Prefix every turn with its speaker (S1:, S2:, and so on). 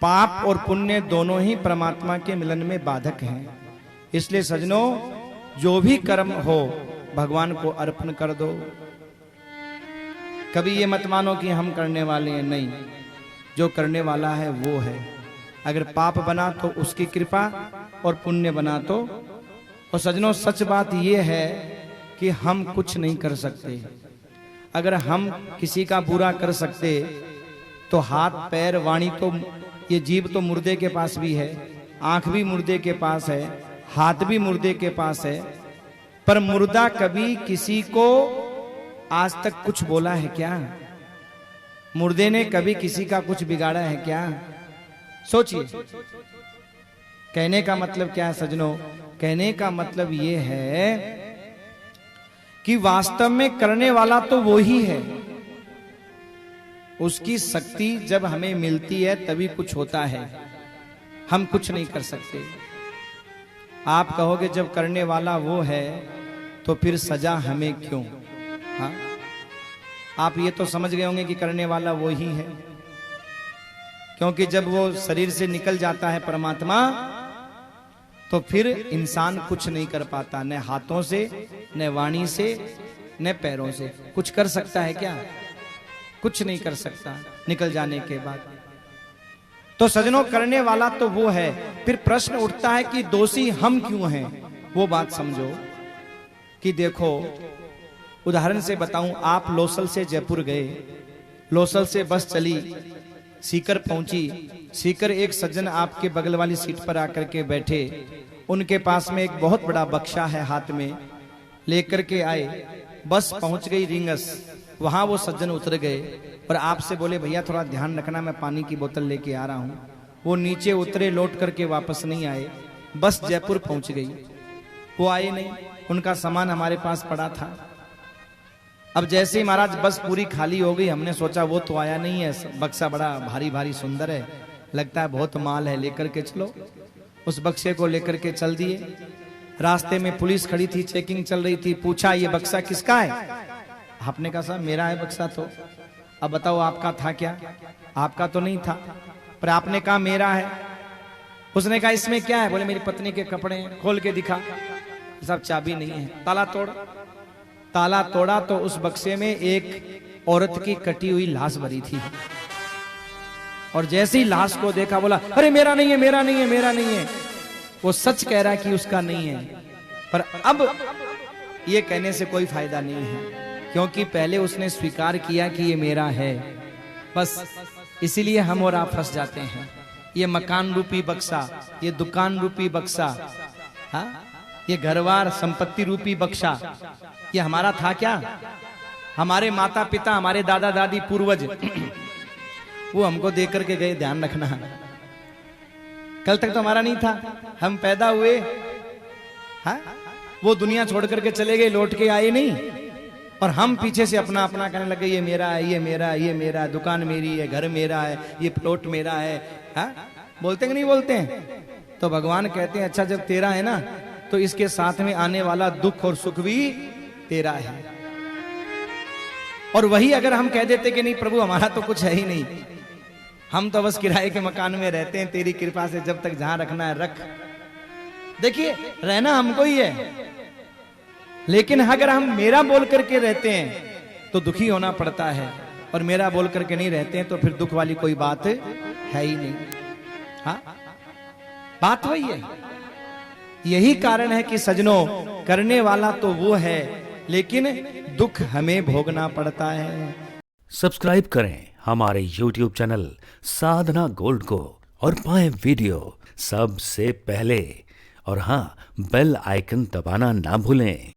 S1: पाप और पुण्य दोनों ही परमात्मा के मिलन में बाधक हैं। इसलिए सजनों, जो भी कर्म हो भगवान को अर्पण कर दो। कभी ये मत मानो कि हम करने वाले हैं, नहीं, जो करने वाला है वो है। अगर पाप बना तो उसकी कृपा और पुण्य बना तो। और सजनों, सच बात ये है कि हम कुछ नहीं कर सकते। अगर हम किसी का बुरा कर सकते तो हाथ पैर वाणी तो, ये जीभ तो मुर्दे के पास भी है, आंख भी मुर्दे के पास है, हाथ भी मुर्दे के पास है, पर मुर्दा कभी किसी को आज तक कुछ बोला है क्या? मुर्दे ने कभी किसी का कुछ बिगाड़ा है क्या? सोचिए। कहने का मतलब क्या है सजनों? कहने का मतलब ये है कि वास्तव में करने वाला तो वो ही है। उसकी शक्ति जब हमें मिलती है तभी कुछ होता है, हम कुछ नहीं कर सकते। आप कहोगे जब करने वाला वो है तो फिर सजा हमें क्यों? हाँ, आप ये तो समझ गए होंगे कि करने वाला वो ही है, क्योंकि जब वो शरीर से निकल जाता है परमात्मा तो फिर इंसान कुछ नहीं कर पाता, न हाथों से, न वाणी से, न पैरों से। कुछ कर सकता है क्या? कुछ नहीं कर सकता निकल जाने के बाद। तो सजनों, करने वाला तो वो है। फिर प्रश्न उठता है कि दोषी हम क्यों हैं? वो बात समझो कि देखो, उदाहरण से बताऊं, आप लोसल से जयपुर गए, लोसल से बस चली, सीकर पहुंची, सीकर एक सज्जन आपके बगल वाली सीट पर आकर के बैठे, उनके पास में एक बहुत बड़ा बक्सा है, हाथ में लेकर के आए, बस पहुंच गई रिंगस, वहां वो सज्जन उतर गए और आपसे बोले भैया थोड़ा ध्यान रखना, मैं पानी की बोतल लेके आ रहा हूं। वो नीचे उतरे, लौट करके वापस नहीं आए, बस जयपुर पहुंच गई, वो आए नहीं, उनका सामान हमारे पास पड़ा था। अब जैसे ही महाराज बस पूरी खाली हो गई, हमने सोचा वो तो आया नहीं है, बक्सा बड़ा भारी भारी सुंदर है, लगता है बहुत माल है, लेकर के चलो। उस बक्से को लेकर के चल दिए। रास्ते में पुलिस खड़ी थी, चेकिंग चल रही थी, पूछा ये बक्सा किसका है? आपने कहा साहब मेरा है बक्सा। तो अब बताओ आपका था क्या? आपका तो नहीं था, पर आपने कहा मेरा है। उसने कहा इसमें क्या है? बोले मेरी पत्नी के कपड़े हैं। खोल के दिखा, साहब चाबी नहीं है। ताला तोड़, ताला तोड़ा तो उस बक्से में एक औरत की कटी हुई लाश भरी थी। और जैसे ही लाश को देखा बोला अरे मेरा नहीं है, मेरा नहीं है, मेरा नहीं है। वो सच कह रहा है कि उसका नहीं है, पर अब ये कहने से कोई फायदा नहीं है, क्योंकि पहले उसने स्वीकार किया कि ये मेरा है। बस इसीलिए हम और आप फंस जाते हैं। ये मकान रूपी बक्सा, ये दुकान रूपी बक्सा, हाँ, ये घरवार संपत्ति रूपी बक्सा, ये हमारा था क्या? हमारे माता पिता, हमारे दादा दादी, पूर्वज वो हमको देख करके गए, ध्यान रखना। कल तक तो हमारा नहीं था, हम पैदा हुए, हाँ, वो दुनिया छोड़ करके चले गए, लौट के आए नहीं, और हम पीछे से अपना अपना कहने लगे ये मेरा है, ये मेरा है, ये मेरा है, दुकान मेरी है, घर मेरा है, ये प्लॉट मेरा है। हाँ, बोलते कि नहीं बोलते हैं? तो भगवान कहते हैं अच्छा जब तेरा है ना, तो इसके साथ में आने वाला दुख और सुख भी तेरा है। और वही अगर हम कह देते कि नहीं प्रभु हमारा तो कुछ है ही नहीं, हम तो बस किराए के मकान में रहते हैं, तेरी कृपा से जब तक जहां रखना है रख। देखिए, रहना हमको ही है, लेकिन अगर हम मेरा बोल करके रहते हैं तो दुखी होना पड़ता है, और मेरा बोल करके नहीं रहते हैं तो फिर दुख वाली कोई बात है ही नहीं। हाँ, बात वही है। यही कारण है कि सजनों, करने वाला तो वो है, लेकिन दुख हमें भोगना पड़ता है।
S2: सब्सक्राइब करें हमारे YouTube चैनल साधना गोल्ड को और पाएं वीडियो सबसे पहले। और हाँ, बेल आइकन दबाना ना भूलें।